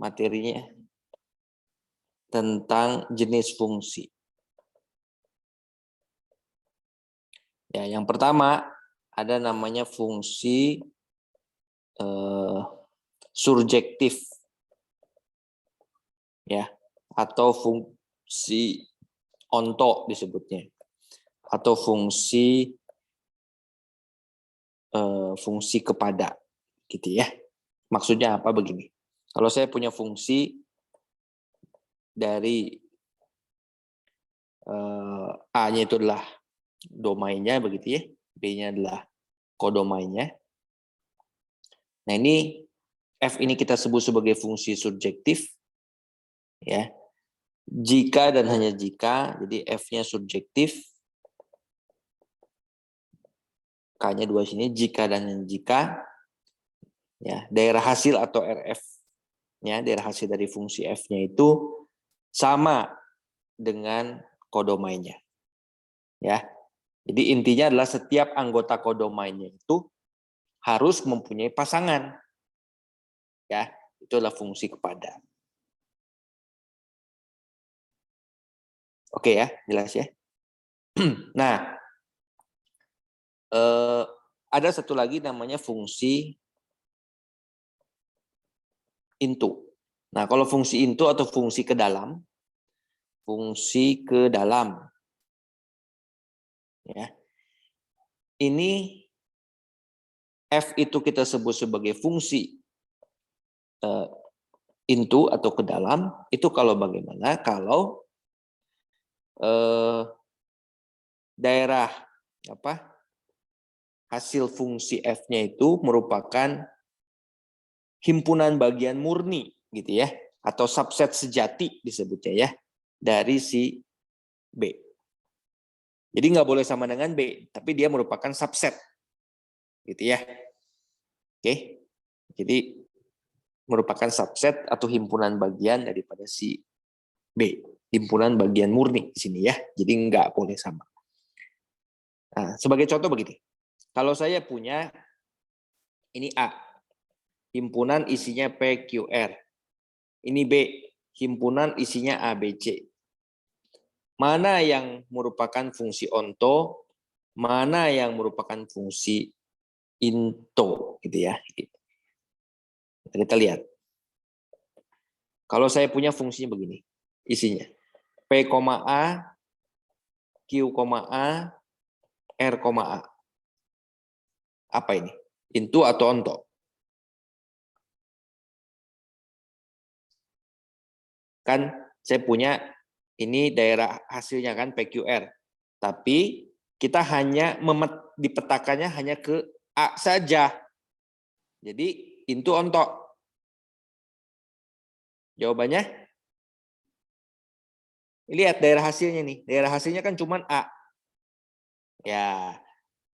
materinya tentang jenis fungsi. Ya, yang pertama ada namanya fungsi surjektif, ya, atau fungsi onto disebutnya, atau fungsi kepada, gitu ya. Maksudnya apa begini? Kalau saya punya fungsi dari A-nya itu adalah domainnya begitu ya, B-nya adalah kodomainnya. Nah ini F ini kita sebut sebagai fungsi subjektif, ya. Jika dan hanya jika, jadi F-nya subjektif, K-nya 2 sini, jika dan hanya jika, ya, daerah hasil atau RF-nya, daerah hasil dari fungsi F-nya itu sama dengan kodomainnya, ya. Jadi intinya adalah setiap anggota kodomainnya itu harus mempunyai pasangan, ya. Itu adalah fungsi kepada. Oke ya, jelas ya. Nah, ada satu lagi namanya fungsi into. Nah, kalau fungsi into atau fungsi ke dalam, ya, ini F itu kita sebut sebagai fungsi into atau ke dalam. Itu kalau bagaimana? Kalau daerah hasil fungsi F-nya itu merupakan himpunan bagian murni, gitu ya, atau subset sejati disebutnya ya, dari si B. Jadi nggak boleh sama dengan B, tapi dia merupakan subset, gitu ya. Oke, jadi merupakan subset atau himpunan bagian daripada si B, himpunan bagian murni di sini ya. Jadi nggak boleh sama. Nah, sebagai contoh begini, kalau saya punya ini A, himpunan isinya PQR. Ini B, himpunan isinya ABC. Mana yang merupakan fungsi onto, mana yang merupakan fungsi into, gitu ya. Kita lihat. Kalau saya punya fungsinya begini, isinya P, A, Q, A, R, A. Apa ini? Into atau onto? Kan saya punya ini daerah hasilnya kan PQR. Tapi kita hanya dipetakannya hanya ke A saja. Jadi into onto. Jawabannya? Lihat daerah hasilnya nih. Daerah hasilnya kan cuma A. Ya,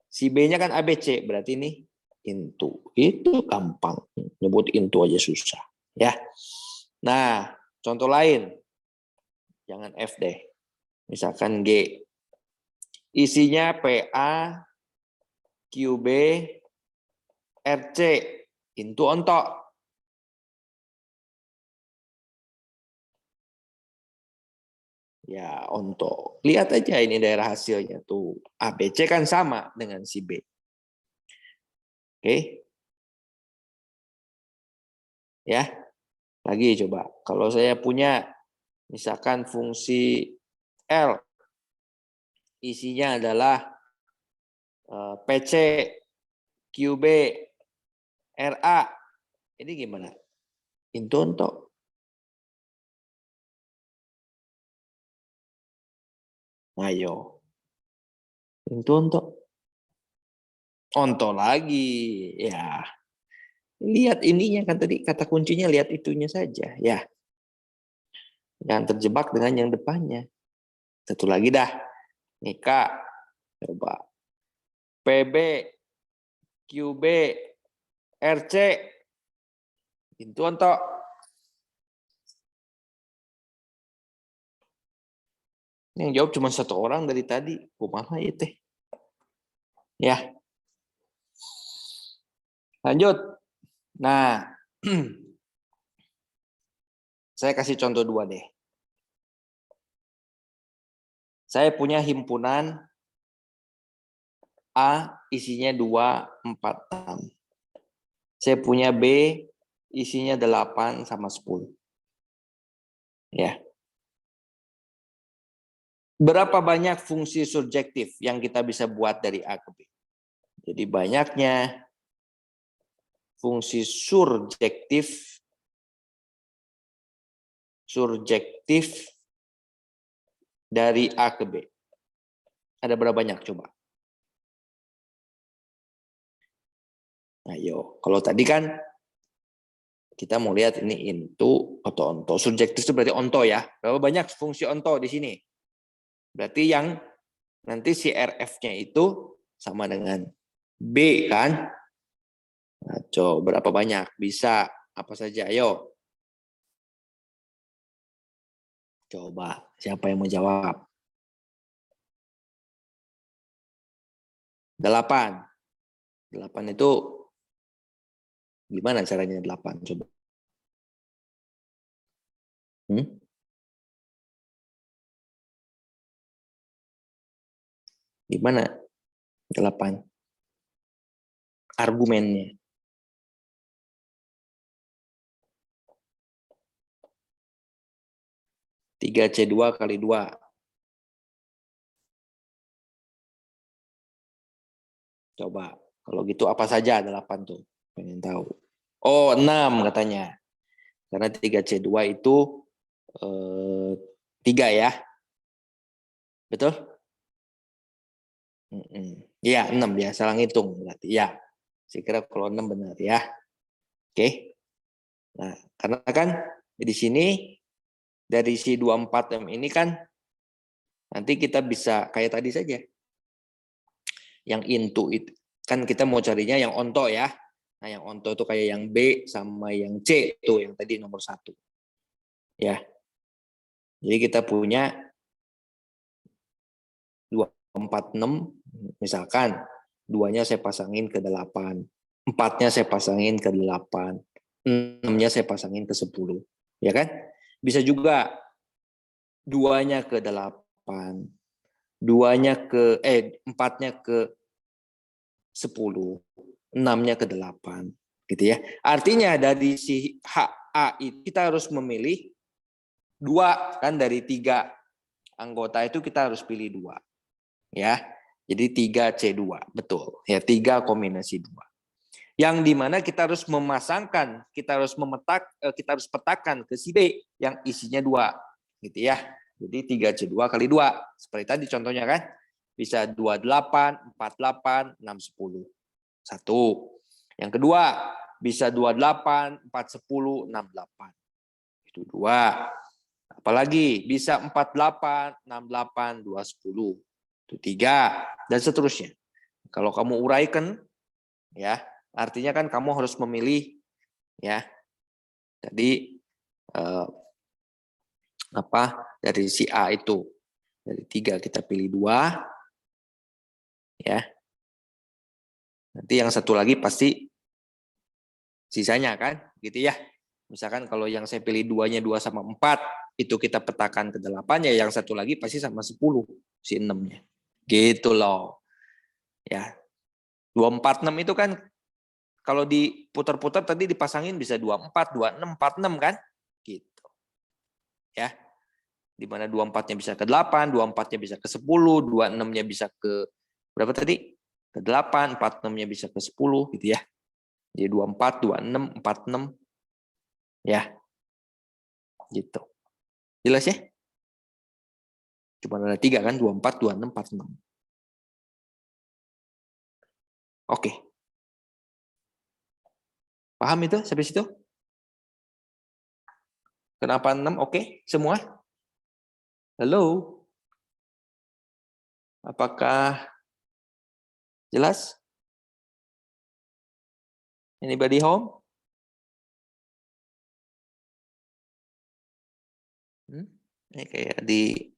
si B-nya kan ABC. Berarti ini into. Itu gampang. Nyebut into aja susah. Ya. Nah, contoh lain. Jangan F deh. Misalkan G. Isinya PA, QB, RC. Into onto. Ya, onto. Lihat aja ini daerah hasilnya tuh. ABC kan sama dengan si B. Oke. Ya. Lagi coba. Kalau saya punya misalkan fungsi L isinya adalah PC, QB, RA. Ini gimana? Into onto. Ayo. Into onto. Onto lagi. Ya. Lihat ininya kan tadi kata kuncinya lihat itunya saja. Ya. Jangan terjebak dengan yang depannya. Satu lagi dah. Nih Kak. Coba. PB, QB, RC. Into onto. Yang jawab cuma satu orang dari tadi. Kumaha ya teh. Ya. Lanjut. Nah. Saya kasih contoh 2 deh. Saya punya himpunan A isinya 2, 4, 6. Saya punya B isinya 8 sama 10. Ya. Berapa banyak fungsi surjektif yang kita bisa buat dari A ke B? Jadi banyaknya fungsi surjektif dari A ke B. Ada berapa banyak coba? Ayo, kalau tadi kan kita mau lihat ini into atau onto. Surjektif itu berarti onto ya. Berapa banyak fungsi onto di sini? Berarti yang nanti si RF-nya itu sama dengan B kan? Nah, coba berapa banyak? Bisa apa saja? Ayo. Coba, siapa yang mau jawab? 8. 8 itu gimana caranya 8? Coba. Gimana 8? Argumennya. Tiga C2 kali 2. Coba. Kalau gitu apa saja 8 tuh? Pengen tahu. Oh, 6 katanya. Karena 3C2 itu 3 ya. Betul? Iya, 6 ya. Salah ngitung berarti. Ya. Saya kira kalau 6 benar ya. Oke. Nah, karena kan di sini dari si 24M ini kan nanti kita bisa kayak tadi saja. Yang into itu kan kita mau carinya yang onto ya. Nah, yang onto itu kayak yang B sama yang C itu yang tadi nomor 1. Ya. Jadi kita punya 246 misalkan 2-nya saya pasangin ke 8, 4-nya saya pasangin ke 8, 6-nya saya pasangin ke 10. Ya kan? Bisa juga 2-nya ke 8, 4-nya ke 10, 6-nya ke 8 gitu ya. Artinya dari si HA itu kita harus memilih 2 kan dari 3 anggota itu kita harus pilih 2. Ya. Jadi 3C2, betul. Ya, 3 kombinasi 2. Yang dimana kita harus memasangkan, kita harus petakan ke si B yang isinya 2. Gitu ya. Jadi 3C2 kali 2. Seperti tadi contohnya kan. Bisa 28, 48, 6, 10. 1. Yang kedua, bisa 28, 4, 10, 6, 8. Itu 2. Apalagi bisa 48, 68, 2, 10. Itu 3. Dan seterusnya. Kalau kamu uraikan, ya, artinya kan kamu harus memilih, ya, tadi dari si A itu. Dari 3 kita pilih 2, ya. Nanti yang satu lagi pasti sisanya kan, gitu ya. Misalkan kalau yang saya pilih 2-nya 2 sama 4, itu kita petakan ke 8, ya yang satu lagi pasti sama 10, si 6-nya. Gitu loh. Ya. 246 itu kan kalau diputar-putar tadi dipasangin bisa 24, 26, 46 kan? Gitu. Ya. Di mana 24-nya bisa ke 8, 24-nya bisa ke 10, 26-nya bisa ke berapa tadi? Ke 8, 46-nya bisa ke 10 gitu ya. Jadi 24, 26, 46. Ya. Gitu. Jelas ya? Cuma ada 3 kan? 24, 26, 46. Oke. Paham itu sampai situ? Kenapa 6? Oke, semua? Halo? Apakah jelas? Anybody home? Ini kayak di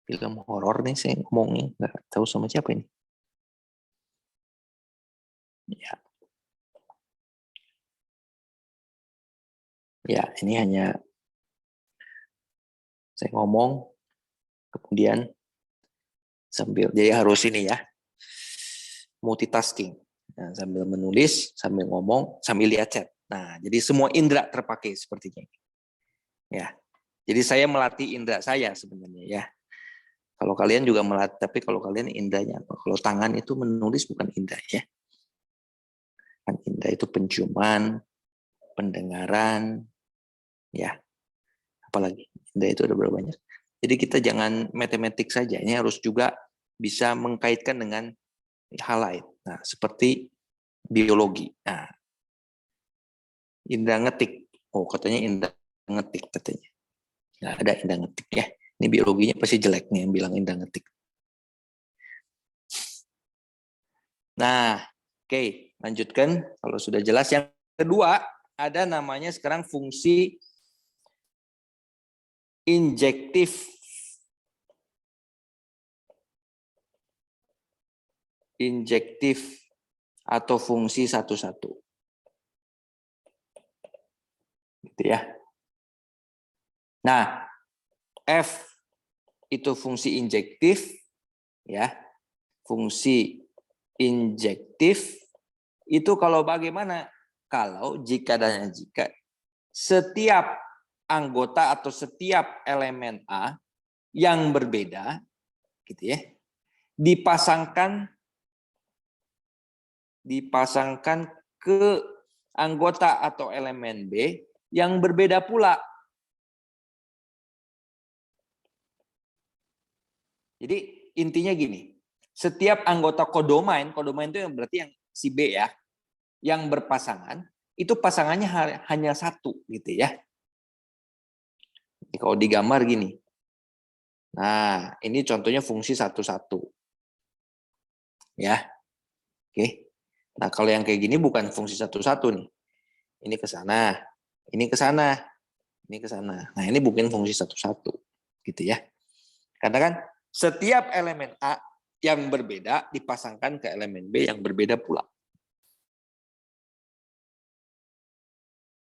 film horor nih saya ngomongnya. Nggak tahu sama siapa ini. Ya. Ya, ini hanya saya ngomong, kemudian sambil, jadi harus ini ya, multitasking. Nah, sambil menulis, sambil ngomong, sambil lihat chat. Nah, jadi semua indera terpakai sepertinya. Ya, jadi saya melatih indera saya sebenarnya ya. Kalau kalian juga melatih, tapi kalau kalian inderanya apa? Kalau tangan itu menulis bukan indera ya. Kan indera itu penciuman, pendengaran, ya. Apalagi indera itu ada berapa banyak. Jadi kita jangan matematik saja, ini harus juga bisa mengkaitkan dengan hal lain. Nah, seperti biologi. Nah, indera ngetik. Oh, katanya indera ngetik katanya. Nggak ada indera ngetik ya. Ini biologinya pasti jelek nih yang bilang indera ngetik. Nah, oke, lanjutkan. Kalau sudah jelas, yang kedua ada namanya sekarang fungsi injektif. Injektif atau fungsi satu-satu. Gitu ya. Nah, F itu fungsi injektif ya. Fungsi injektif itu kalau bagaimana? Kalau jika dan jika setiap anggota atau setiap elemen A yang berbeda gitu ya, dipasangkan ke anggota atau elemen B yang berbeda pula. Jadi intinya gini, setiap anggota kodomain itu yang berarti yang si B ya, yang berpasangan, itu pasangannya hanya satu gitu ya. Kalau digambar gini. Nah, ini contohnya fungsi satu-satu. Ya. Oke. Nah, kalau yang kayak gini bukan fungsi satu-satu nih. Ini ke sana, ini ke sana, ini ke sana. Nah, ini bukan fungsi satu-satu. Gitu ya. Karena kan setiap elemen A yang berbeda dipasangkan ke elemen B yang berbeda pula.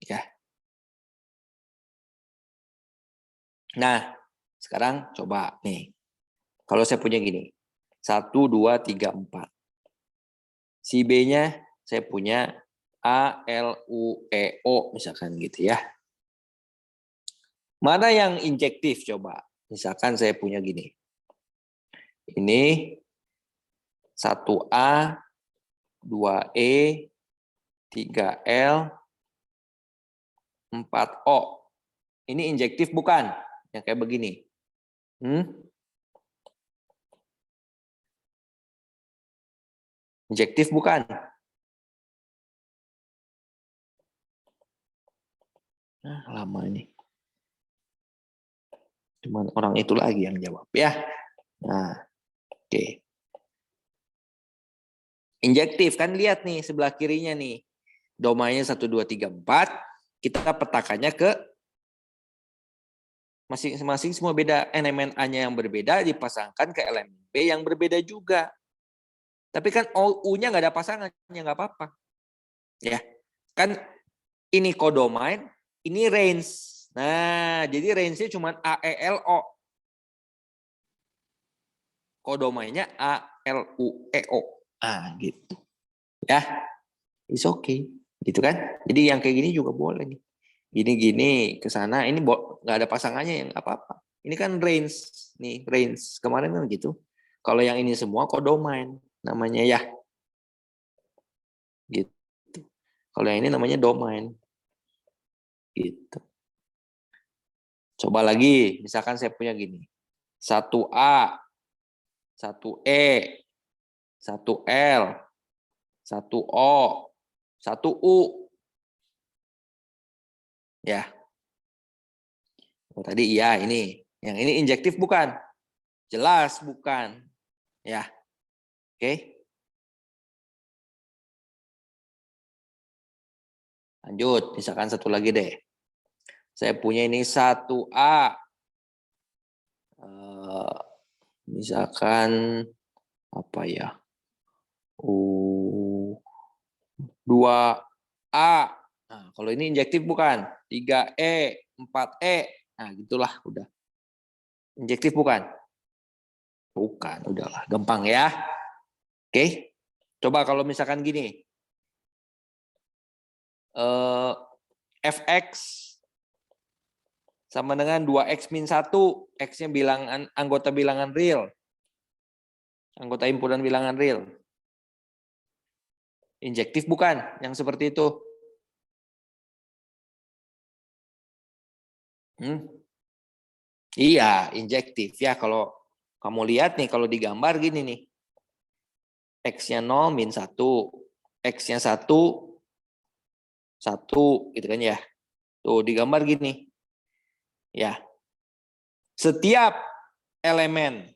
Ya. Nah, sekarang coba nih. Kalau saya punya gini. 1, 2, 3, 4. Si B-nya saya punya A, L, U, E, O misalkan gitu ya. Mana yang injektif coba? Misalkan saya punya gini. Ini 1A, 2E, 3L, 4O. Ini injektif bukan? Yang kayak begini. Injektif bukan? Nah, lama ini. Cuman orang itu lagi yang jawab ya. Nah, oke. Injektif kan lihat nih sebelah kirinya nih. Domainnya 1, 2, 3, 4. Kita petakannya ke masing-masing, semua beda. Elemen A-nya yang berbeda dipasangkan ke elemen B yang berbeda juga. Tapi kan U-nya nggak ada pasangannya, nggak apa-apa. Ya, kan ini kodomain, ini range. Nah, jadi range-nya cuma A, E, L, O. Kodomainnya A, L, U, E, O. Ah, gitu. Ya, it's okay. Gitu kan? Jadi yang kayak gini juga boleh nih. Gini-gini ke sana, ini nggak ada pasangannya yang apa-apa. Ini kan range nih, range. Kemarin kan gitu. Kalau yang ini semua kodomain namanya ya. Gitu. Kalau yang ini namanya domain. Gitu. Coba lagi, misalkan saya punya gini. 1A, 1E, 1L, 1O, 1U. Ya. Oh, tadi iya ini. Yang ini injektif bukan? Jelas bukan. Ya. Oke. Lanjut, misalkan satu lagi deh. Saya punya ini 1A. Misalkan apa ya? 2A. Nah, kalau ini injektif bukan? 3E, 4E. Nah, gitulah udah. Injektif bukan? Bukan, udahlah, gampang ya. Oke. Coba kalau misalkan gini. Fx sama dengan 2x min 1. X-nya bilangan anggota bilangan real. Anggota himpunan bilangan real. Injektif bukan? Yang seperti itu. Iya, injektif ya. Kalau kamu lihat nih, kalau digambar gini nih. X-nya 0, min 1. X-nya 1, 1. Gitu kan ya. Tuh, digambar gini. Ya. Setiap elemen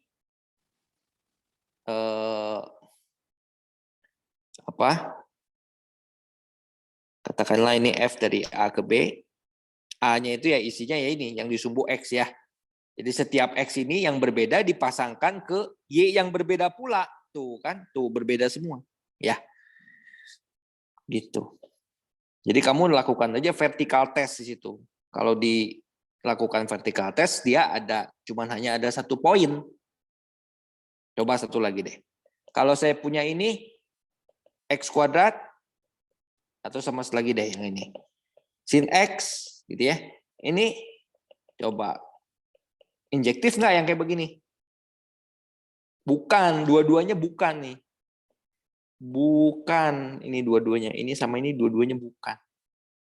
katakanlah ini F dari A ke B. A-nya itu ya isinya ya ini, yang disumbu X ya. Jadi setiap X ini yang berbeda dipasangkan ke Y yang berbeda pula. Tuh kan, tuh berbeda semua. Ya, gitu. Jadi kamu lakukan aja vertical test di situ. Kalau dilakukan vertical test, dia hanya ada 1 poin. Coba satu lagi deh. Kalau saya punya ini, X kuadrat, atau sama lagi deh yang ini. Sin X, gitu ya. Ini coba injektif nggak yang kayak begini? Bukan, dua-duanya bukan nih. Bukan, ini dua-duanya. Ini sama ini dua-duanya bukan.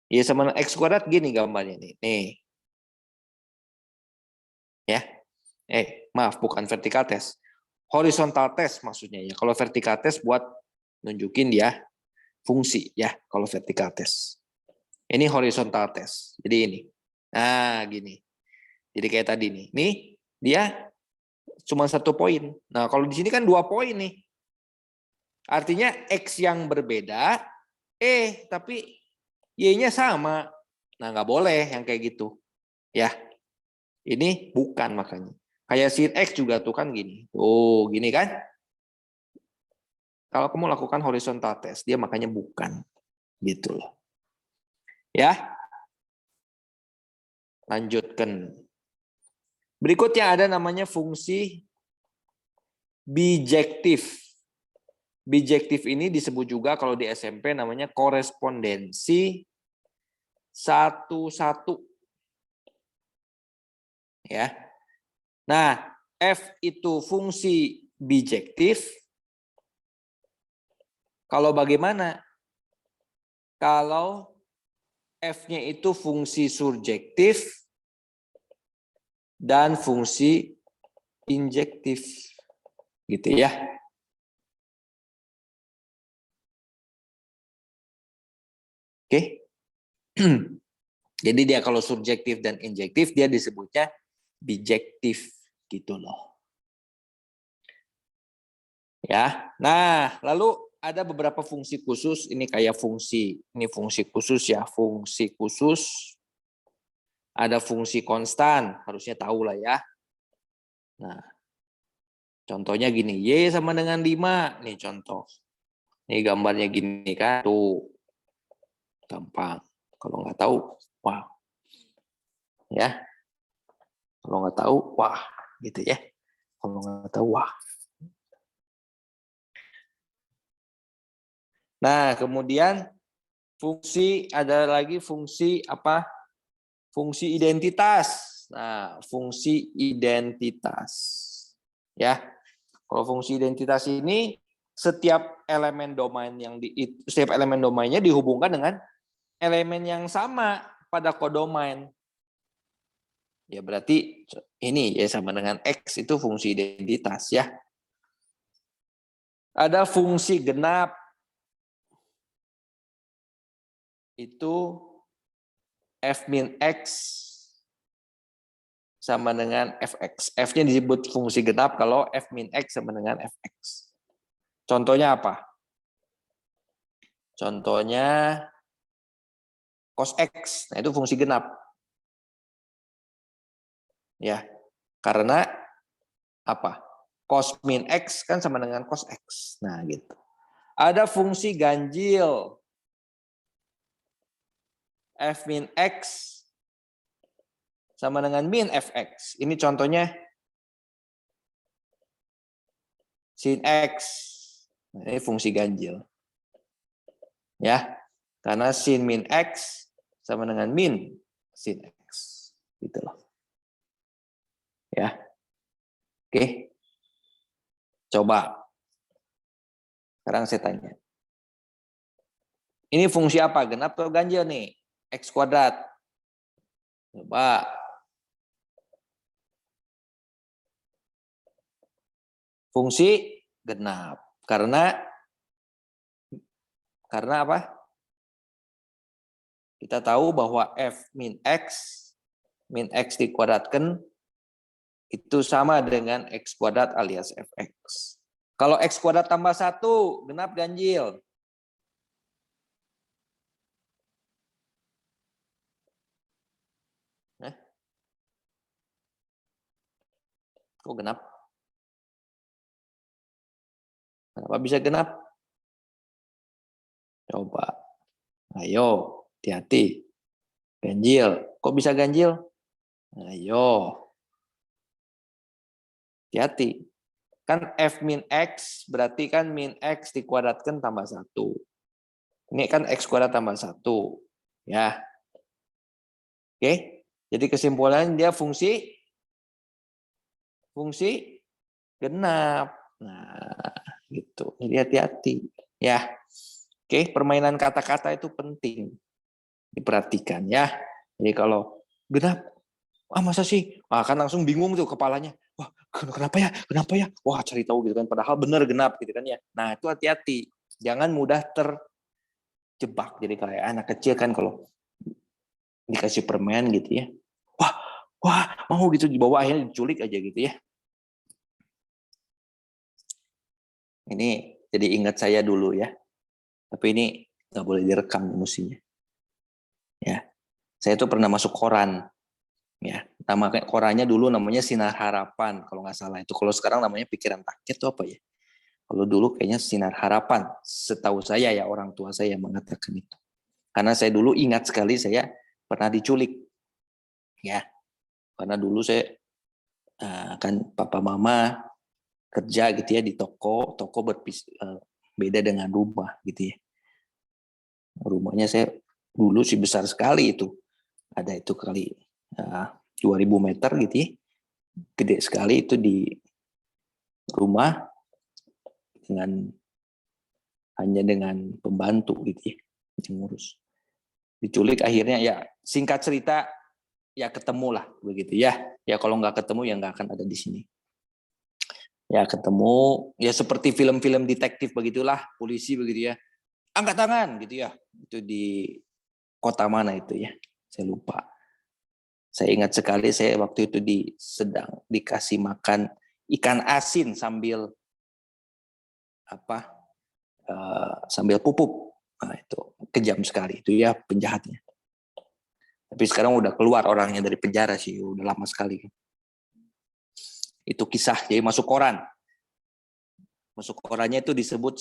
Ya sama X kuadrat gini gambarnya nih. Nih. Ya. Maaf, bukan vertical test. Horizontal test maksudnya ya. Kalau vertical test buat nunjukin dia fungsi ya, kalau vertical test. Ini horizontal test. Jadi ini. Nah, gini. Jadi kayak tadi nih. Nih, dia cuma 1 poin. Nah, kalau di sini kan 2 poin nih. Artinya X yang berbeda, tapi Y-nya sama. Nah, nggak boleh yang kayak gitu. Ya, ini bukan makanya. Kayak sin X juga tuh kan gini. Oh, gini kan? Kalau kamu lakukan horizontal test, dia makanya bukan. Gitu loh. Ya, lanjutkan. Berikutnya ada namanya fungsi bijektif. Bijektif ini disebut juga kalau di SMP namanya korespondensi satu-satu. Ya. Nah, F itu fungsi bijektif. Kalau bagaimana? Kalau F-nya itu fungsi surjektif dan fungsi injektif. Gitu ya. Oke. Jadi dia kalau surjektif dan injektif dia disebutnya bijektif gitu loh. Ya. Nah, lalu ada beberapa fungsi khusus, ini kayak ini fungsi khusus ya, fungsi khusus. Ada fungsi konstan, harusnya tahu lah ya. Nah, contohnya gini, Y sama dengan 5, nih contoh. Ini gambarnya gini kan, tuh. Gampang. Kalau nggak tahu, wah. Ya. Kalau nggak tahu, wah, gitu ya. Kalau nggak tahu, wah. Nah, kemudian ada lagi fungsi apa? Fungsi identitas. Nah, fungsi identitas. Ya. Kalau fungsi identitas ini setiap elemen domainnya dihubungkan dengan elemen yang sama pada kodomain. Ya berarti ini ya sama dengan X itu fungsi identitas ya. Ada fungsi genap. Itu F min X sama dengan Fx. F-nya disebut fungsi genap kalau F min X sama dengan Fx. Contohnya apa? Contohnya cos X. Nah, itu fungsi genap. Ya. Karena apa? Cos min X kan sama dengan cos X. Nah, gitu. Ada fungsi ganjil. F min X sama dengan min Fx. Ini contohnya sin X. Nah, ini fungsi ganjil. Ya, karena sin min X sama dengan min sin X. Gitu loh. Ya. Oke. Coba. Sekarang saya tanya. Ini fungsi apa? Genap atau ganjil nih? X kuadrat. Coba. Fungsi genap. Karena apa? Kita tahu bahwa F min X dikuadratkan itu sama dengan X kuadrat alias Fx. Kalau X kuadrat tambah 1, genap ganjil. Kok genap? Kenapa bisa genap? Coba. Ayo, hati-hati. Ganjil. Kok bisa ganjil? Ayo. Hati-hati. Kan F min X berarti kan min X dikuadratkan tambah 1. Ini kan X kuadrat tambah 1. Ya. Oke. Jadi kesimpulannya dia fungsi genap. Nah, gitu. Jadi hati-hati. Ya. Oke, permainan kata-kata itu penting. Diperhatikan ya. Jadi kalau genap, masa sih? Kan langsung bingung tuh kepalanya. Wah, kenapa ya? Kenapa ya? Wah, cari tahu gitu kan. Padahal benar genap gitu kan ya. Nah, itu hati-hati. Jangan mudah terjebak. Jadi kayak anak kecil kan kalau dikasih permen gitu ya. Wah, mau gitu dibawa akhirnya diculik aja gitu ya. Ini jadi ingat saya dulu ya. Tapi ini nggak boleh direkam musinya. Ya, saya tuh pernah masuk koran. Ya, nama korannya dulu namanya Sinar Harapan kalau nggak salah itu. Kalau sekarang namanya Pikiran Rakyat itu apa ya? Kalau dulu kayaknya Sinar Harapan. Setahu saya ya orang tua saya mengatakan itu. Karena saya dulu ingat sekali saya pernah diculik. Ya, karena dulu saya kan papa mama kerja gitu ya di toko beda dengan rumah gitu ya. Rumahnya saya dulu sih besar sekali itu. Ada itu kali 2000 meter gitu ya. Gede sekali itu di rumah hanya dengan pembantu gitu ya. Yang ngurus. Diculik akhirnya ya singkat cerita ya ketemu lah begitu ya. Ya kalau nggak ketemu ya nggak akan ada di sini. Ya ketemu ya seperti film-film detektif begitulah, polisi begitu ya. Angkat tangan gitu ya. Itu di kota mana itu ya? Saya lupa. Saya ingat sekali saya waktu itu sedang dikasih makan ikan asin sambil sambil pupuk. Nah, itu kejam sekali itu ya penjahatnya. Tapi sekarang udah keluar orangnya dari penjara sih, udah lama sekali. Itu kisah, jadi masuk koran. Masuk korannya itu disebut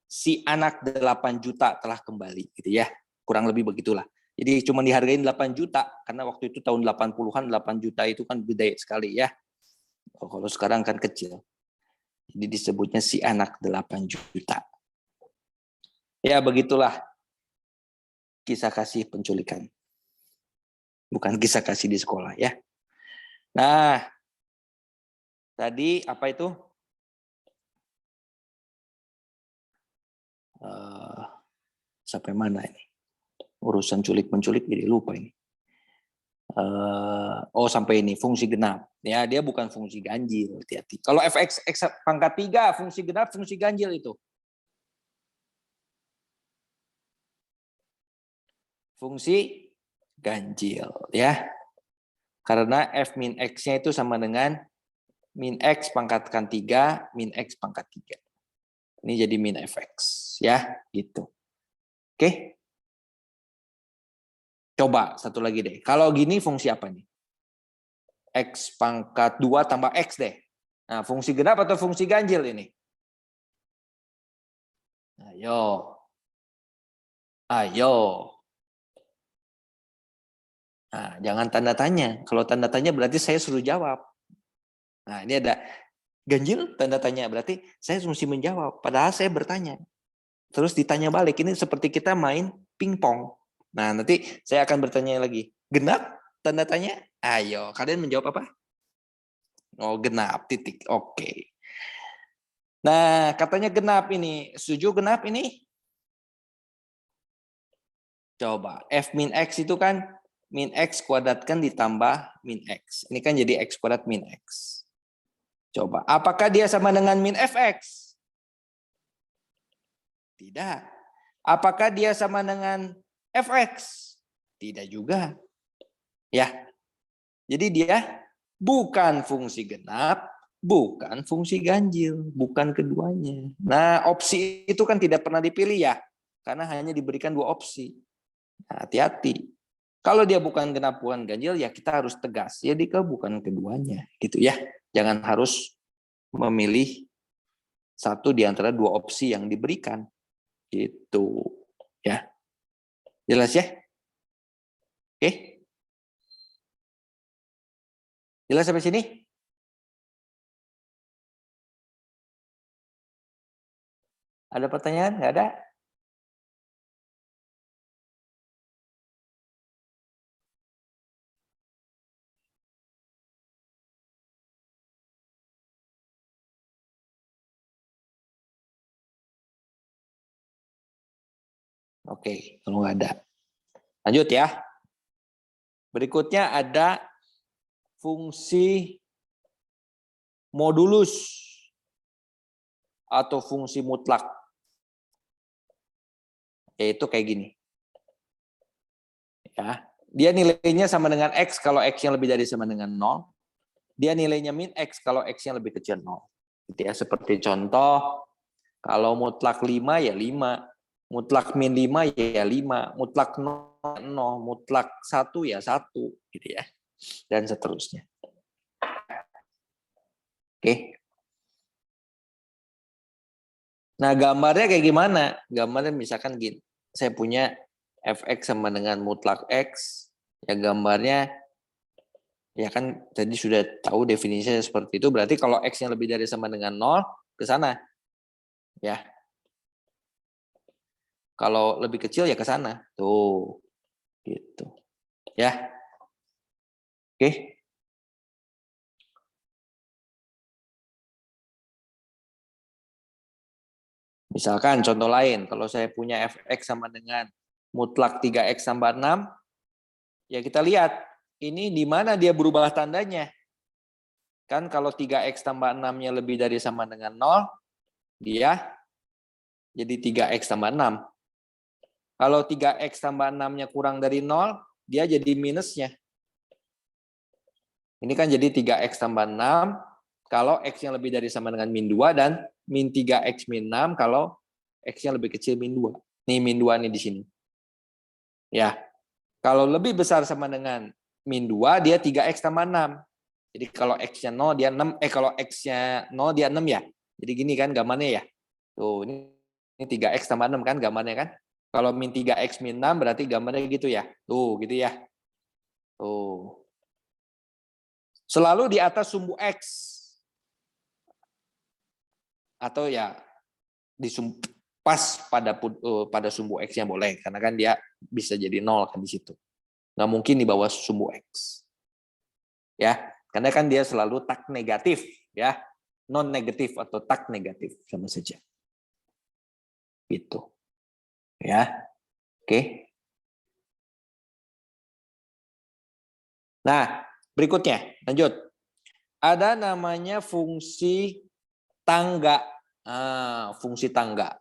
si anak 8 juta telah kembali gitu ya. Kurang lebih begitulah. Jadi cuma dihargain 8 juta karena waktu itu tahun 80-an 8 juta itu kan gede sekali ya. Kalau sekarang kan kecil. Jadi disebutnya si anak 8 juta. Ya begitulah kisah kasih penculikan. Bukan kisah kasih di sekolah ya. Nah, tadi apa itu? Sampai mana ini? Urusan culik-menculik jadi lupa ini. Sampai ini fungsi genap. Ya, dia bukan fungsi ganjil, hati-hati. Kalau fx x pangkat 3 fungsi genap, fungsi ganjil itu. Fungsi ganjil ya. Karena f min x-nya itu sama dengan min x pangkatkan 3 min x pangkat 3. Ini jadi min fx ya, gitu. Oke. Coba satu lagi deh. Kalau gini fungsi apa nih? X pangkat 2 tambah X deh. Nah, fungsi genap atau fungsi ganjil ini? Ayo. Nah, jangan tanda tanya. Kalau tanda tanya berarti saya suruh jawab. Nah, ini ada ganjil tanda tanya, berarti saya mesti menjawab. Padahal saya bertanya. Terus ditanya balik. Ini seperti kita main pingpong. Nah, nanti saya akan bertanya lagi. Genap tanda tanya? Ayo, kalian menjawab apa? Oh, genap, titik. Oke. Nah, katanya genap ini. Setuju genap ini? Coba, F min X itu kan min X kuadratkan ditambah min X. Ini kan jadi X kuadrat min X. Coba, apakah dia sama dengan min Fx? Tidak. Apakah dia sama dengan Fx? Tidak juga. Ya. Jadi dia bukan fungsi genap, bukan fungsi ganjil, bukan keduanya. Nah, opsi itu kan tidak pernah dipilih ya, karena hanya diberikan 2 opsi. Nah, hati-hati. Kalau dia bukan genap, bukan ganjil, ya kita harus tegas. Jadi bukan keduanya, gitu ya. Jangan harus memilih satu di antara 2 opsi yang diberikan. Gitu. Ya. Jelas ya? Oke. Jelas sampai sini? Ada pertanyaan? Nggak ada? Oke, kalau nggak ada. Lanjut ya. Berikutnya ada fungsi modulus atau fungsi mutlak. Yaitu kayak gini. Ya, dia nilainya sama dengan X kalau X-nya lebih dari sama dengan 0. Dia nilainya min X kalau X-nya lebih kecil 0. Gitu ya, seperti contoh, kalau mutlak 5 ya 5. Mutlak min 5 ya 5. Mutlak 0, mutlak 1 ya 1. Gitu ya. Dan seterusnya. Oke. Nah, gambarnya kayak gimana? Gambarnya misalkan gini. Saya punya fx sama dengan mutlak x. Ya gambarnya ya kan tadi sudah tahu definisinya seperti itu. Berarti kalau x-nya lebih dari sama dengan 0 ke sana. Ya. Kalau lebih kecil ya ke sana. Tuh. Gitu. Ya. Oke. Misalkan contoh lain, kalau saya punya fx sama dengan mutlak 3x tambah 6, ya kita lihat ini di mana dia berubah tandanya. Kan kalau 3x tambah 6-nya lebih dari sama dengan 0, dia jadi 3x tambah 6. Kalau 3x tambah 6-nya kurang dari 0, dia jadi minusnya. Ini kan jadi 3x tambah 6, kalau x-nya lebih dari sama dengan min 2, dan min 3x min 6 kalau x-nya lebih kecil min 2. Nih min 2 nih di sini. Ya, kalau lebih besar sama dengan min 2, dia 3x tambah 6. Jadi kalau x-nya 0, dia 6. Kalau x-nya 0, dia 6 ya. Jadi gini kan gambarnya ya. Tuh, ini 3x tambah 6 kan gambarnya kan. Kalau min 3x min 6 berarti gambarnya gitu ya. Tuh, gitu ya. Tuh. Selalu di atas sumbu x. Atau ya di pas pada sumbu x-nya boleh, karena kan dia bisa jadi 0 kan di situ. Nggak mungkin di bawah sumbu x. Ya, karena kan dia selalu tak negatif ya. Non negatif atau tak negatif sama saja. Gitu. Ya. Oke. Nah, berikutnya, lanjut. Ada namanya fungsi tangga. Fungsi tangga.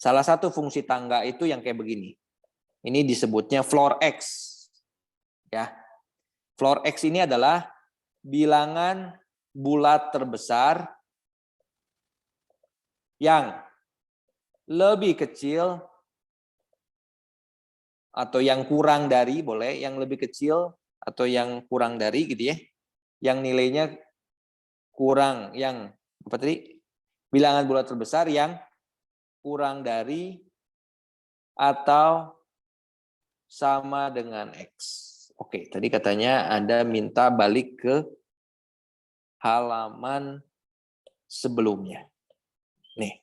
Salah satu fungsi tangga itu yang kayak begini. Ini disebutnya floor X. Ya. Floor X ini adalah bilangan bulat terbesar yang lebih kecil atau yang kurang dari, boleh, yang lebih kecil atau yang kurang dari gitu ya. Yang nilainya kurang, yang apa tadi? Bilangan bulat terbesar yang kurang dari atau sama dengan X. Oke, tadi katanya Anda minta balik ke halaman sebelumnya. Nih.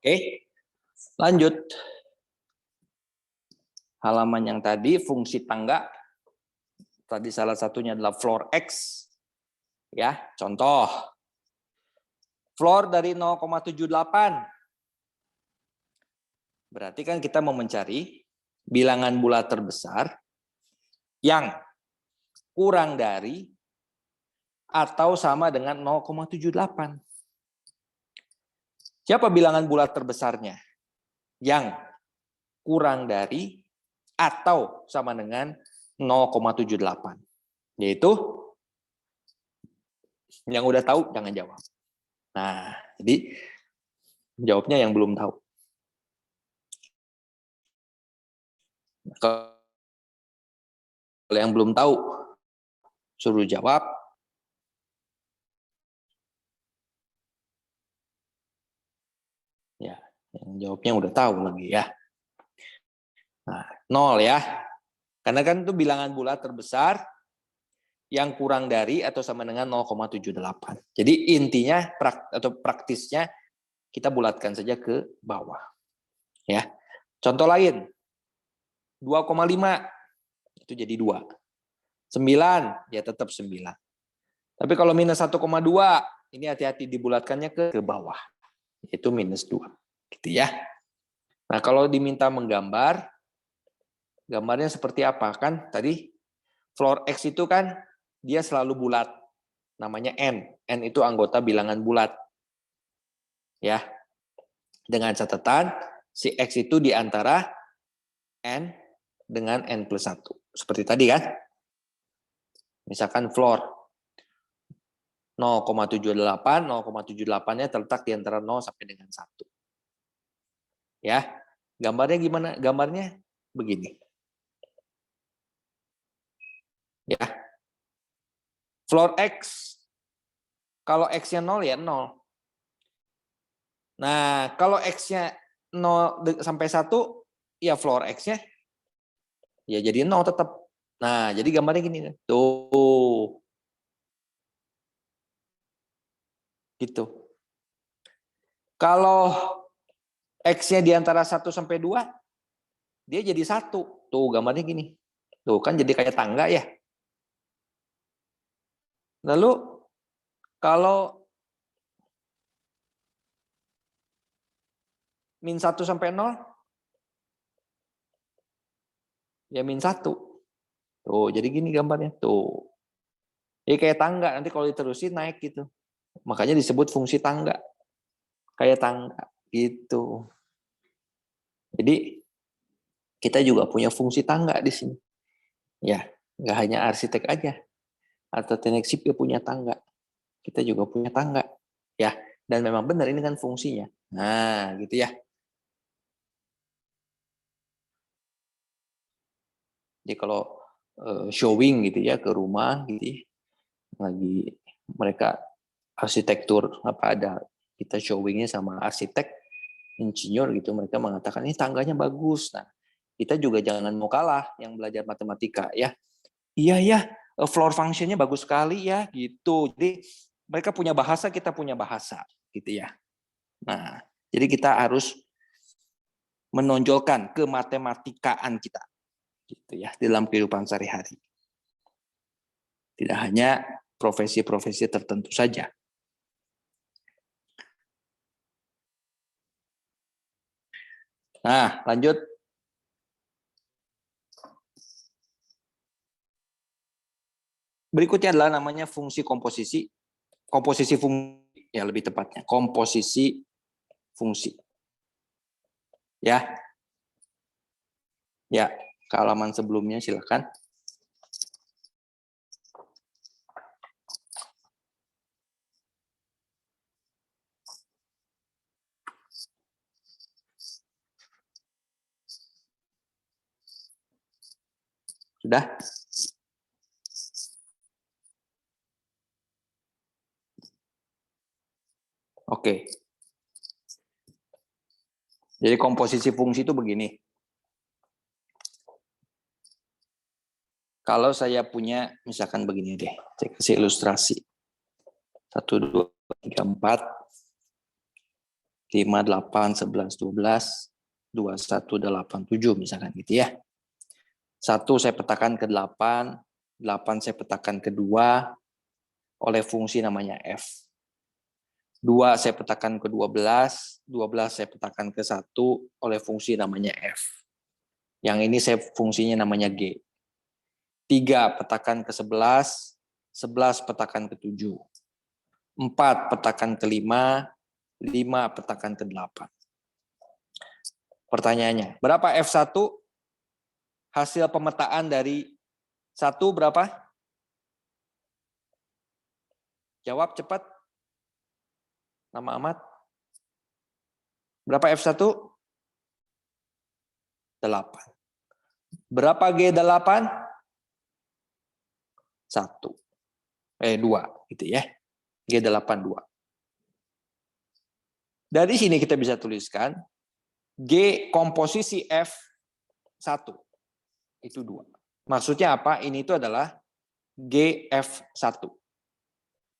Oke, lanjut. Halaman yang tadi fungsi tangga. Tadi salah satunya adalah floor X. Ya, contoh. Floor dari 0,78. Berarti kan kita mau mencari bilangan bulat terbesar yang kurang dari atau sama dengan 0,78. Siapa bilangan bulat terbesarnya? Yang kurang dari atau sama dengan 0,78. Yaitu yang udah tahu jangan jawab. Nah, jadi jawabnya yang belum tahu. Kalau yang belum tahu suruh jawab. Ya, yang jawabnya udah tahu lagi ya. Nah, 0 ya. Karena kan itu bilangan bulat terbesar yang kurang dari atau sama dengan 0,78. Jadi intinya atau praktisnya kita bulatkan saja ke bawah. Ya. Contoh lain. 2,5 itu jadi 2. 9 ya tetap 9. Tapi kalau minus 1,2 ini hati-hati dibulatkannya ke bawah. Itu minus 2. Gitu ya. Nah, kalau diminta menggambar, gambarnya seperti apa? Kan tadi floor X itu kan dia selalu bulat. Namanya N. N itu anggota bilangan bulat. Ya. Dengan catatan si X itu di antara N dengan N plus 1. Seperti tadi kan. Misalkan floor 0,78, 0,78-nya terletak di antara 0 sampai dengan 1. Ya. Gambarnya gimana? Gambarnya begini. Ya. Floor X, kalau X-nya 0 ya 0. Nah, kalau X-nya 0 sampai 1, ya floor X-nya ya jadi 0 tetap. Nah, jadi gambarnya gini. Tuh. Gitu. Kalau X-nya di antara 1 sampai 2, dia jadi 1. Tuh gambarnya gini. Tuh kan jadi kayak tangga ya. Lalu kalau min 1 sampai 0, ya min 1. Tuh, jadi gini gambarnya. Tuh. Jadi kayak tangga, nanti kalau diterusin naik gitu. Makanya disebut fungsi tangga. Kayak tangga gitu. Jadi kita juga punya fungsi tangga di sini. Ya, nggak hanya arsitek aja. Atau teknik sipil punya tangga. Kita juga punya tangga. Ya, dan memang benar ini kan fungsinya. Nah, gitu ya. Jadi kalau showing gitu ya ke rumah gitu, lagi mereka arsitektur apa ada kita showingnya sama arsitek, insinyur gitu, mereka mengatakan ini tangganya bagus. Nah, kita juga jangan mau kalah yang belajar matematika ya. Iya ya, floor functionnya bagus sekali ya gitu. Jadi mereka punya bahasa, kita punya bahasa gitu ya. Nah, jadi kita harus menonjolkan kematematikaan kita gitu ya dalam kehidupan sehari-hari. Tidak hanya profesi-profesi tertentu saja. Nah, lanjut. Berikutnya adalah namanya fungsi komposisi. Komposisi fungsi, ya lebih tepatnya. Komposisi fungsi. Ya. Ya, ke halaman sebelumnya silakan. Sudah? Oke. Jadi komposisi fungsi itu begini. Kalau saya punya, misalkan begini deh, saya kasih ilustrasi. 1, 2, 3, 4, 5, 8, 11, 12, 21, 8, 7 misalkan gitu ya. 1 saya petakan ke 8, 8 saya petakan ke 2 oleh fungsi namanya F. 2 saya petakan ke 12, 12 saya petakan ke 1 oleh fungsi namanya F. Yang ini saya fungsinya namanya G. 3 petakan ke 11, 11 petakan ke 7. 4 petakan ke 5, 5 petakan ke 8. Pertanyaannya, berapa F1? Hasil pemetaan dari 1 berapa? Jawab cepat. Nama Ahmad. Berapa F1? 8. Berapa G8? 1. 2 gitu ya. G8 2. Dari sini kita bisa tuliskan G komposisi F1 itu 2. Maksudnya apa? Ini itu adalah GF1.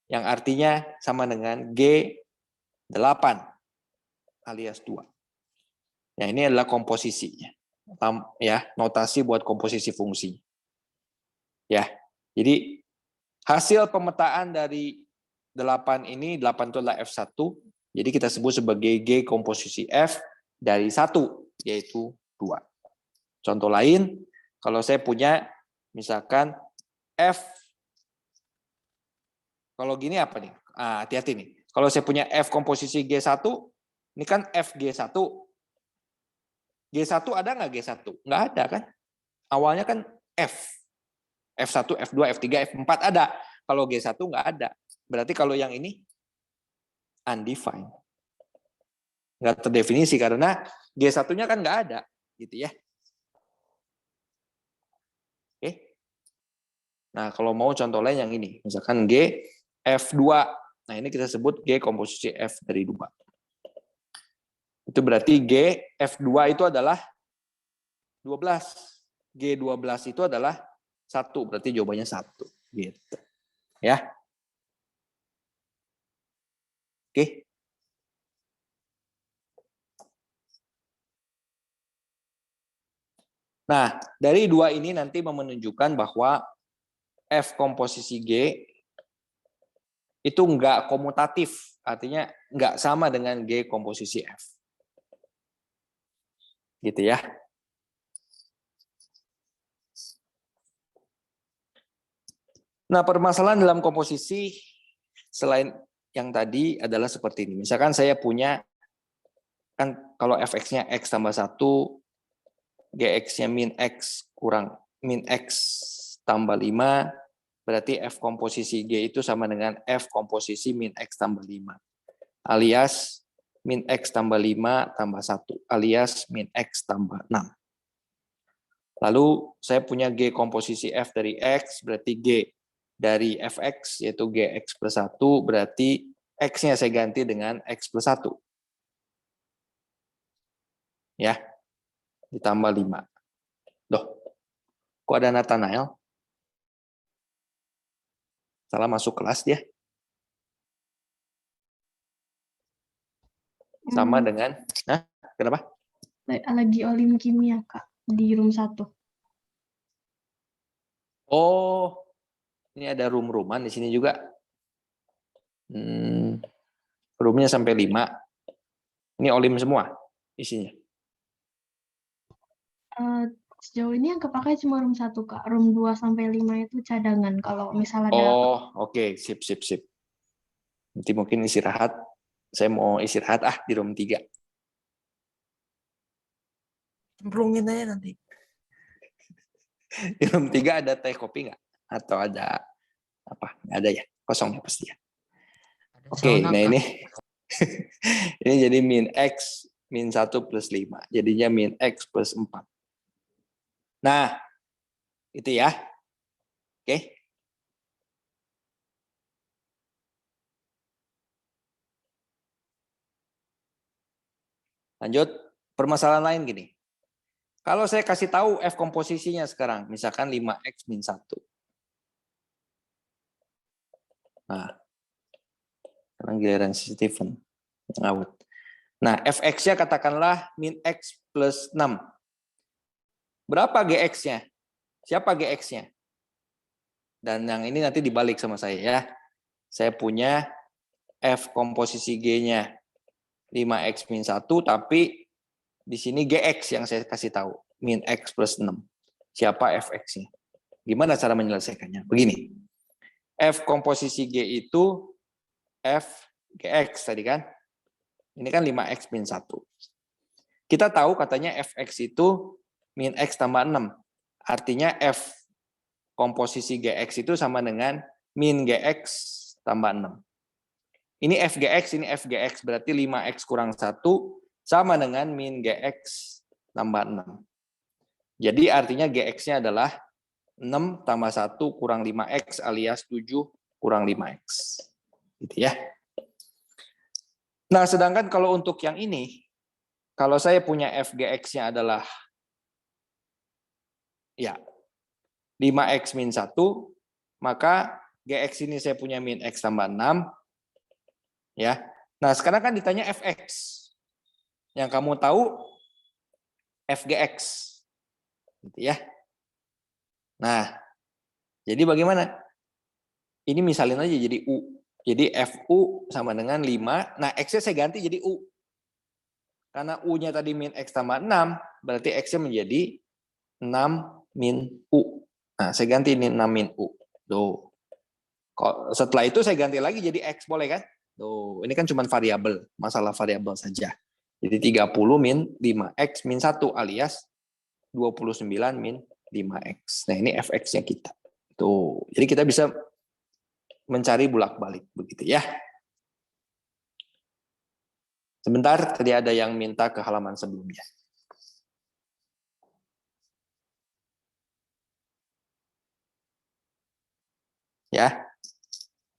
Yang artinya sama dengan G8 alias 2. Nah, ini adalah komposisinya. Ya, notasi buat komposisi fungsi. Ya. Jadi hasil pemetaan dari 8 ini, 8 itu adalah F1. Jadi kita sebut sebagai G komposisi F dari 1, yaitu 2. Contoh lain, kalau saya punya misalkan F, kalau gini apa nih? Hati-hati nih. Kalau saya punya F komposisi G1, ini kan FG1. G1 ada nggak G1? Nggak ada kan? Awalnya kan F. F1, F2, F3, F4 ada. Kalau G1 nggak ada. Berarti kalau yang ini undefined. Nggak terdefinisi karena G1-nya kan nggak ada. Gitu ya. Oke. Nah, kalau mau contoh lain yang ini. Misalkan G, F2. Nah, ini kita sebut G komposisi F dari 2. Itu berarti G, F2 itu adalah 12. G12 itu adalah 1. Berarti jawabannya 1. Gitu. Ya. Oke. Nah, dari 2 ini nanti menunjukkan bahwa F komposisi G itu enggak komutatif. Artinya enggak sama dengan G komposisi F. Gitu ya. Nah, permasalahan dalam komposisi selain yang tadi adalah seperti ini. Misalkan saya punya, kan kalau fx-nya x tambah 1, gx-nya min x kurang min x tambah 5, berarti f komposisi G itu sama dengan f komposisi min x tambah 5. Alias min x tambah 5 tambah 1. Alias min x tambah 6. Lalu saya punya G komposisi F dari X, berarti G dari Fx, yaitu Gx plus 1, berarti X-nya saya ganti dengan X plus 1. Ya, ditambah 5. Loh, kok ada Nathanael? Salah masuk kelas dia. Sama dengan, nah, kenapa? Lagi olim kimia, Kak, di room 1. Oh, ini ada room-rooman di sini juga. Roomnya sampai 5. Ini olim semua isinya. Sejauh ini yang kepakai cuma room 1, Kak. Room 2 sampai 5 itu cadangan kalau misal ada. Oh, oke, sip. Nanti mungkin istirahat. Saya mau istirahat di room 3. Cemplungin aja nanti. Di room 3 ada teh kopi nggak? Atau ada apa? Nggak ada ya? Kosong ya pasti ya. Oke, nah ini ini jadi min X min 1 plus 5. Jadinya min X plus 4. Nah, itu ya. Oke. Lanjut, permasalahan lain gini. Kalau saya kasih tahu F komposisinya sekarang, misalkan 5X min 1. Nah, sekarang giliran si Steven. Ngawut. Nah, Fx-nya katakanlah min X plus 6. Berapa Gx-nya? Siapa Gx-nya? Dan yang ini nanti dibalik sama saya ya. Saya punya F komposisi G-nya 5X min 1, tapi di sini Gx yang saya kasih tahu. Min X plus 6. Siapa Fx-nya? Gimana cara menyelesaikannya? Begini. F komposisi G itu F Gx tadi kan? Ini kan 5X min 1. Kita tahu katanya Fx itu min X tambah 6. Artinya F komposisi Gx itu sama dengan min Gx tambah 6. Ini Fgx, ini Fgx. Berarti 5X kurang 1 sama dengan min Gx tambah 6. Jadi artinya Gx-nya adalah 6 tambah 1 kurang 5X alias 7 kurang 5X. Gitu ya. Nah, sedangkan kalau untuk yang ini, kalau saya punya Fgx-nya adalah ya 5X min 1, maka Gx ini saya punya min X tambah 6. Ya. Nah, sekarang kan ditanya Fx. Yang kamu tahu Fgx. Gitu ya. Nah, jadi bagaimana? Ini misalin aja jadi U. Jadi Fu sama dengan 5. Nah, X-nya saya ganti jadi U. Karena U-nya tadi min X tambah 6, berarti X-nya menjadi 6 min U. Nah, saya ganti ini 6 min U. Tuh. Setelah itu saya ganti lagi jadi X, boleh kan? Tuh, ini kan cuma variabel, masalah variabel saja. Jadi 30 min 5X min 1 alias 29 min 5X. Nah, ini Fx-nya kita. Tuh. Jadi kita bisa mencari bolak-balik begitu ya. Sebentar, tadi ada yang minta ke halaman sebelumnya. Ya.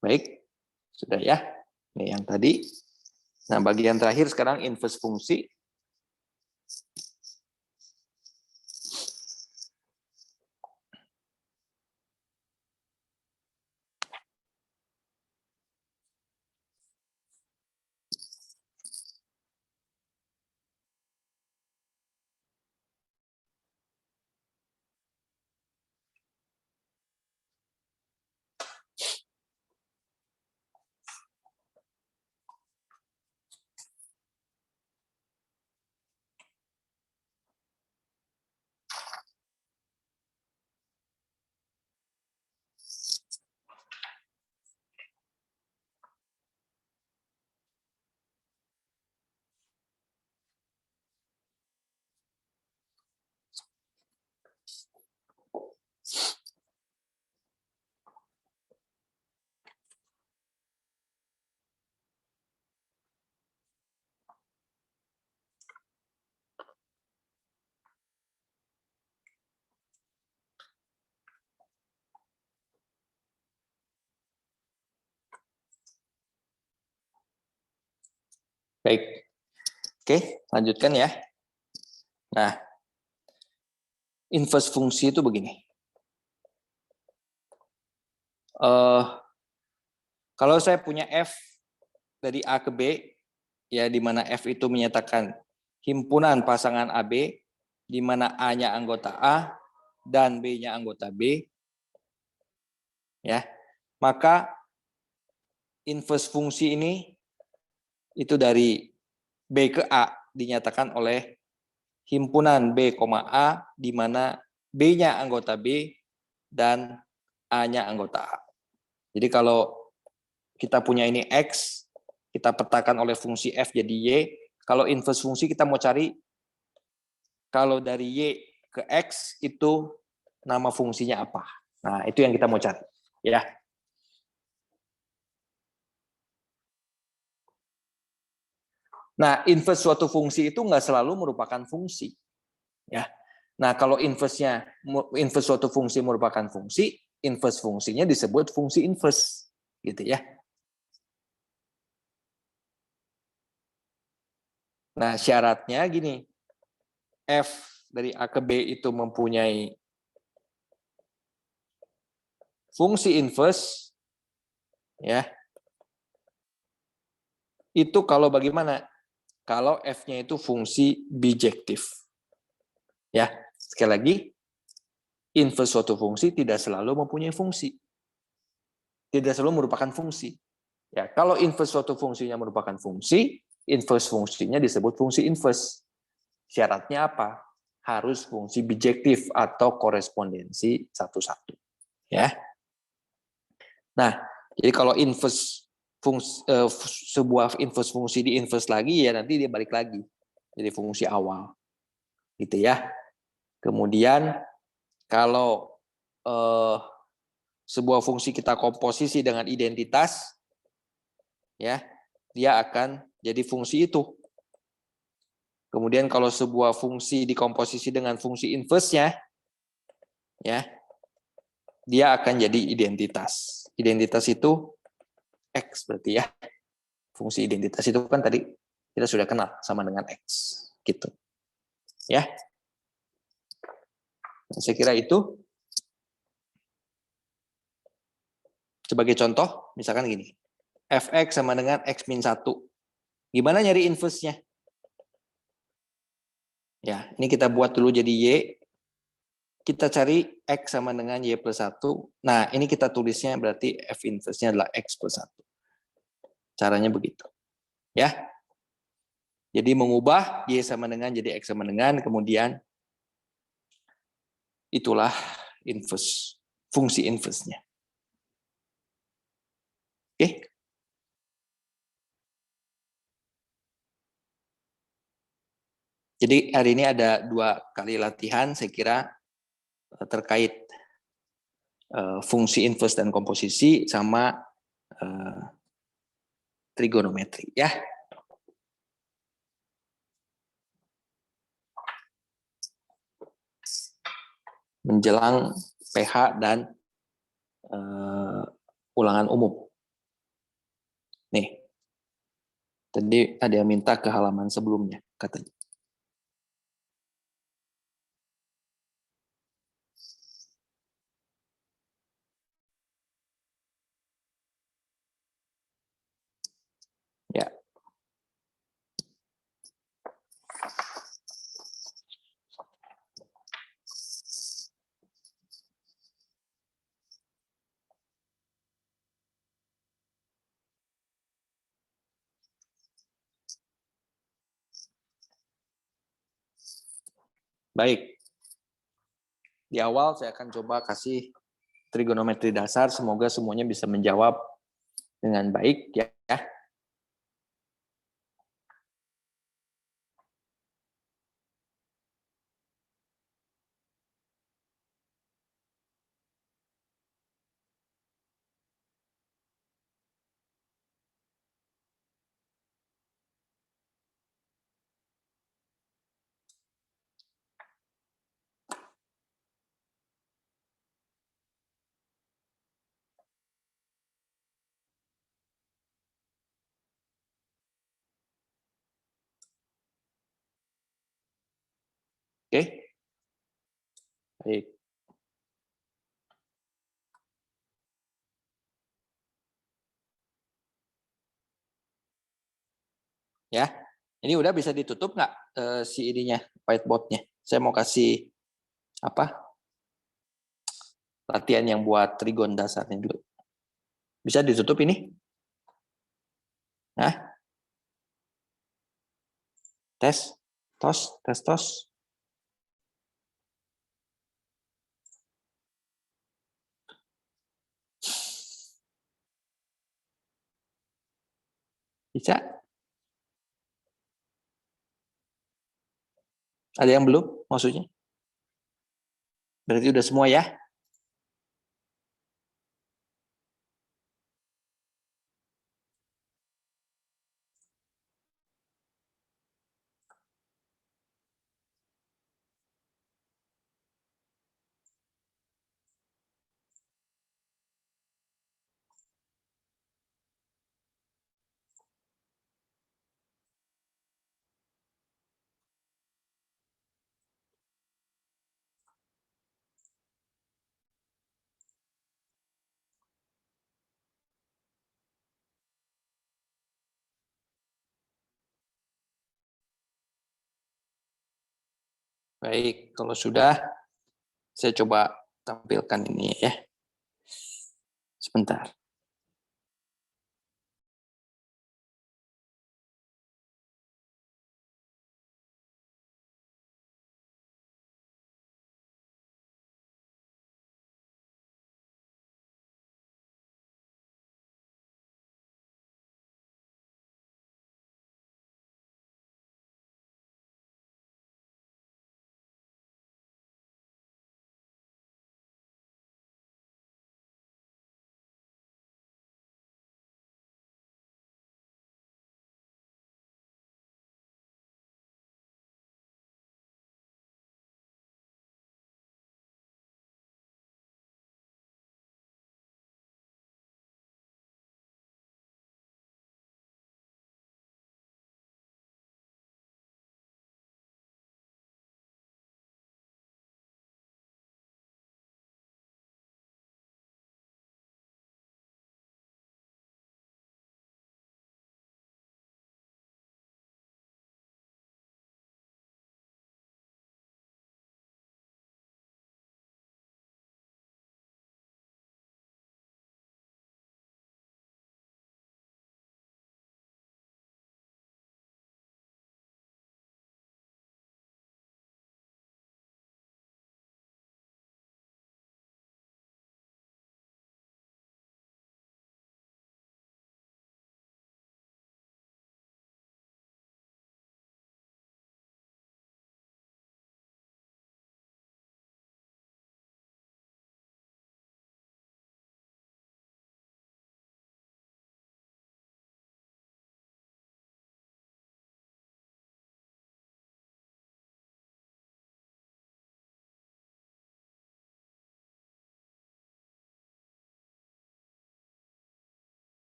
Baik. Sudah ya. Ini yang tadi. Nah, bagian terakhir sekarang inverse fungsi. Baik. Oke, lanjutkan ya. Nah, inverse fungsi itu begini. Kalau saya punya F dari A ke B, ya di mana F itu menyatakan himpunan pasangan AB, di mana A-nya anggota A dan B-nya anggota B, ya, maka inverse fungsi ini itu dari B ke A dinyatakan oleh himpunan B, A, di mana B-nya anggota B dan A-nya anggota A. Jadi kalau kita punya ini X, kita petakan oleh fungsi F jadi Y, kalau inverse fungsi kita mau cari, kalau dari Y ke X itu nama fungsinya apa. Nah, itu yang kita mau cari. Ya. Nah, inverse suatu fungsi itu nggak selalu merupakan fungsi. Ya. Nah, kalau inverse suatu fungsi merupakan fungsi, inverse fungsinya disebut fungsi inverse, gitu ya. Nah, syaratnya gini, F dari A ke B itu mempunyai fungsi inverse, ya. Itu kalau bagaimana? Kalau F-nya itu fungsi bijektif. Ya, sekali lagi, inverse suatu fungsi tidak selalu mempunyai fungsi. Tidak selalu merupakan fungsi. Ya, kalau inverse suatu fungsinya merupakan fungsi, inverse fungsinya disebut fungsi inverse. Syaratnya apa? Harus fungsi bijektif atau korespondensi satu-satu. Ya. Nah, jadi kalau inverse sebuah inverse fungsi di inverse lagi, ya nanti dia balik lagi jadi fungsi awal, gitu ya. Kemudian kalau sebuah fungsi kita komposisi dengan identitas, ya, dia akan jadi fungsi itu. Kemudian kalau sebuah fungsi dikomposisi dengan fungsi inverse-nya, ya, dia akan jadi identitas. Identitas itu X berarti ya. Fungsi identitas itu kan tadi kita sudah kenal sama dengan X, gitu. Ya. Saya kira itu sebagai contoh, misalkan gini. Fx sama dengan X-1. Gimana nyari inverse-nya? Ya, ini kita buat dulu jadi Y. Kita cari X sama dengan Y plus 1. Nah, ini kita tulisnya berarti F inverse-nya adalah X plus 1. Caranya begitu. Ya. Jadi mengubah Y sama dengan jadi X sama dengan, kemudian itulah inverse, fungsi inverse-nya. Oke. Jadi hari ini ada 2 kali latihan, saya kira terkait fungsi inverse dan komposisi sama trigonometri, ya. Menjelang PH dan ulangan umum. Nih, tadi ada yang minta ke halaman sebelumnya, katanya. Ya. Baik. Di awal saya akan coba kasih trigonometri dasar, semoga semuanya bisa menjawab dengan baik, ya. Oke. Baik. Ya. Ini udah bisa ditutup nggak si ininya, whiteboard-nya? Saya mau kasih apa? Latihan yang buat trigon dasarnya dulu. Bisa ditutup ini? Nah. Tes, tos, tes, tos. Bisa? Ada yang belum maksudnya? Berarti udah semua ya? Baik, kalau sudah, saya coba tampilkan ini ya. Sebentar.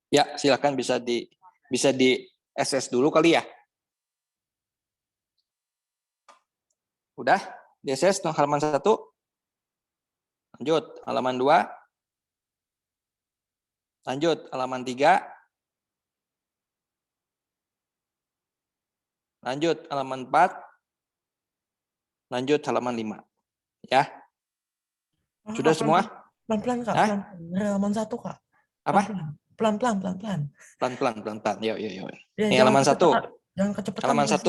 Ya, silakan bisa di SS dulu kali ya. Udah? Di SS halaman 1. Lanjut, halaman 2. Lanjut, halaman 3. Lanjut, halaman 4. Lanjut, halaman 5. Ya, sudah semua? Pelan-pelan, Kak. Hah? Pelan-pelan. Dari halaman 1, Kak. Apa? Pelan-pelan. Pelan-pelan. Yuk. Ya, Ini jangan halaman 1. kecepatan. Jangan kecepatan Halaman 1.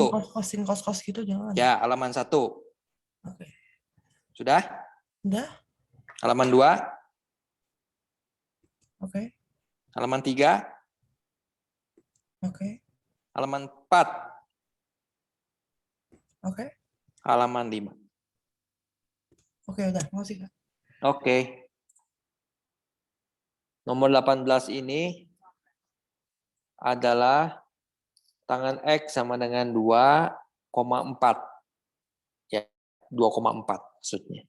kos gitu, jangan. Ya, halaman 1. Oke. Sudah? Udah? Halaman 2. Oke. Halaman 3. Oke. Halaman 4. Oke. Halaman 5. Oke, udah. Makasih, Kak. Oke. Nomor 18 ini adalah tangan X sama dengan 2,4. Ya, 2,4 maksudnya.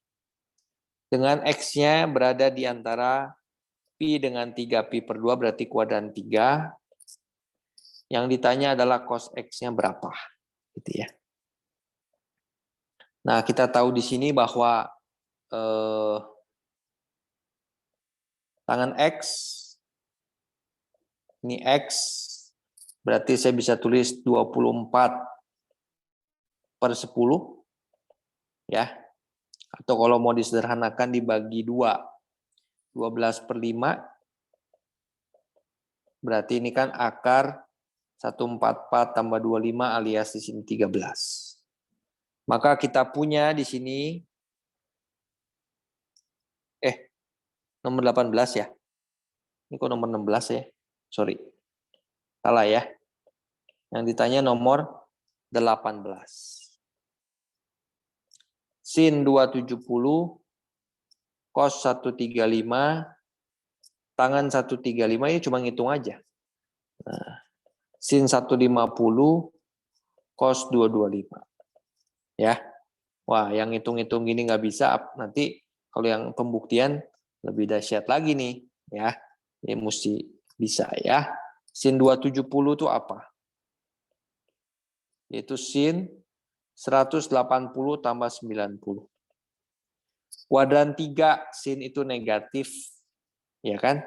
Dengan X-nya berada di antara Pi dengan 3Pi per 2 berarti kuadran 3. Yang ditanya adalah cos X-nya berapa. Gitu ya. Nah, kita tahu di sini bahwa tangan X, ini X Berarti saya bisa tulis 24/10 ya. Atau kalau mau disederhanakan dibagi 2, 12/5. Berarti ini kan akar 144 tambah 25 alias di sini 13. Maka kita punya di sini nomor 18 ya. Ini kok nomor 16 ya? Sorry. Salah ya. Yang ditanya nomor 18. Sin 270, cos 135, tangan 135, ini cuma ngitung aja. Nah, sin 150, cos 225. Ya. Wah, yang ngitung-ngitung gini nggak bisa, nanti kalau yang pembuktian lebih dahsyat lagi nih, ya. Ini mesti bisa ya. Sin 270 itu apa? Yaitu sin 180 tambah 90. Kuadran 3 sin itu negatif, ya kan?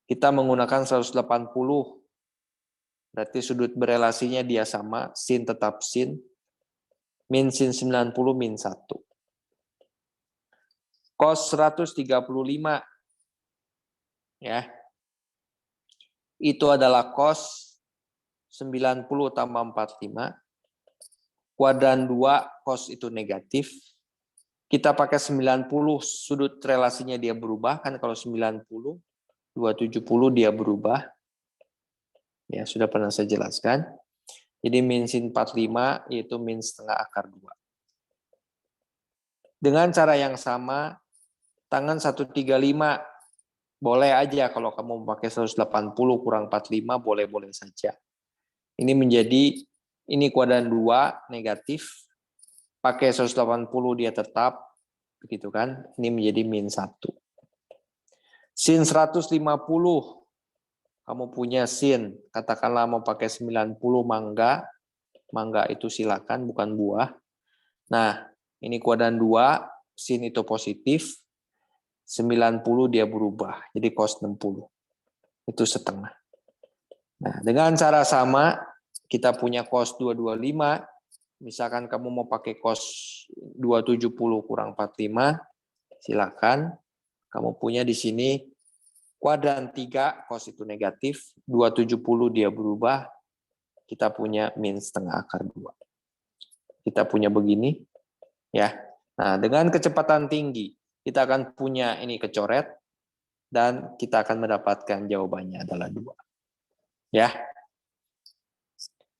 Kita menggunakan 180, berarti sudut berelasinya dia sama, sin tetap sin, min sin 90 min 1. Cos 135, ya, itu adalah cos 90 tambah 45, kuadran 2 cos itu negatif, kita pakai 90, sudut relasinya dia berubah, kan kalau 90, 270 dia berubah, ya sudah pernah saya jelaskan, jadi min sin 45 yaitu min setengah akar 2. Dengan cara yang sama, tangan 135, boleh aja kalau kamu pakai 180 kurang 45, boleh-boleh saja. Ini menjadi, ini kuadran 2 negatif, pakai 180 dia tetap, begitu kan? Ini menjadi min 1. Sin 150, kamu punya sin, katakanlah mau pakai 90 mangga itu silakan, bukan buah. Nah, ini kuadran 2, sin itu positif, 90 dia berubah, jadi cos 60. Itu setengah. Nah, dengan cara sama, kita punya cos 225, misalkan kamu mau pakai cos 270 kurang 45, silakan. Kamu punya di sini kuadran 3, cos itu negatif, 270 dia berubah, kita punya min setengah akar 2. Kita punya begini, ya. Nah, dengan kecepatan tinggi, kita akan punya ini kecoret, dan kita akan mendapatkan jawabannya adalah 2. Ya.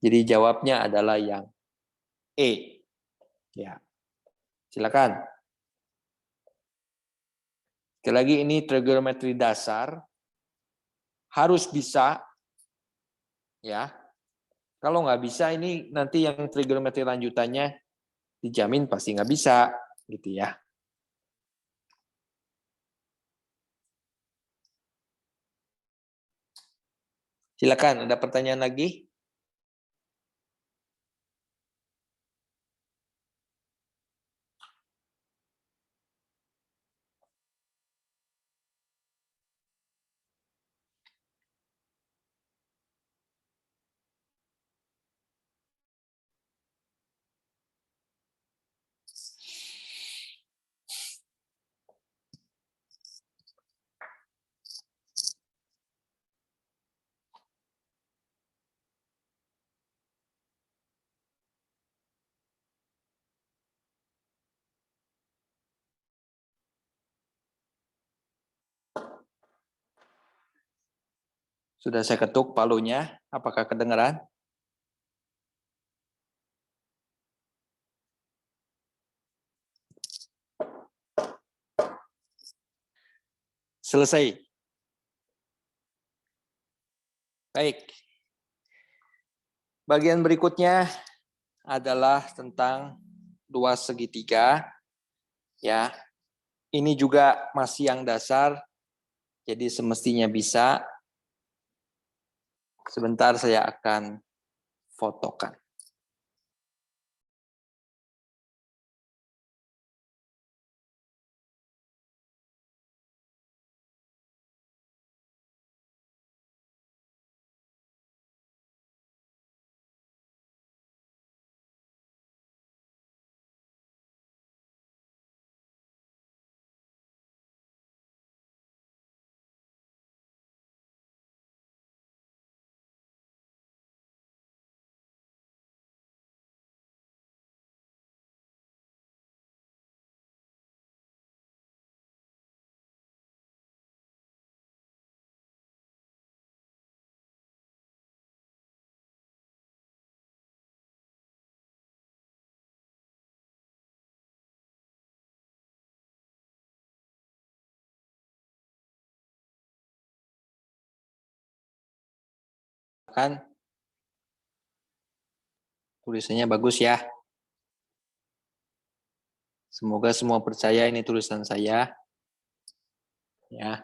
Jadi jawabnya adalah yang E. Ya. Silakan. Sekali lagi ini trigonometri dasar, harus bisa, ya. Kalau nggak bisa ini nanti yang trigonometri lanjutannya dijamin pasti nggak bisa, gitu ya. Silakan, ada pertanyaan lagi? Sudah saya ketuk palunya, apakah kedengaran? Selesai. Baik. Bagian berikutnya adalah tentang 2 segitiga. Ya. Ini juga masih yang dasar, jadi semestinya bisa. Sebentar saya akan fotokan. Silakan. Tulisannya bagus ya. Semoga semua percaya ini tulisan saya. Ya.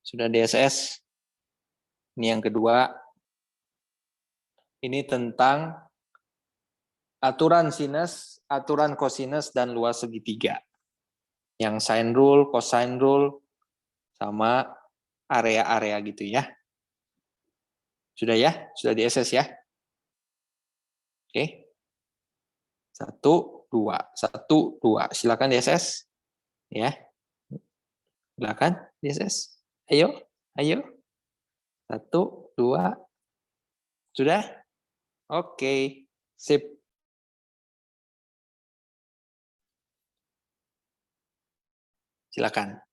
Sudah DSS. Ini yang kedua. Ini tentang aturan sinus, aturan kosinus, dan luas segitiga. Yang sine rule, cosine rule, sama area-area gitu ya. Sudah ya? Sudah DSS ya? Oke. 1, 2. 1, 2. Silakan DSS. Ya. Silakan DSS. Ayo. Ayo. 1, 2. Sudah? Oke. Sip. Silakan.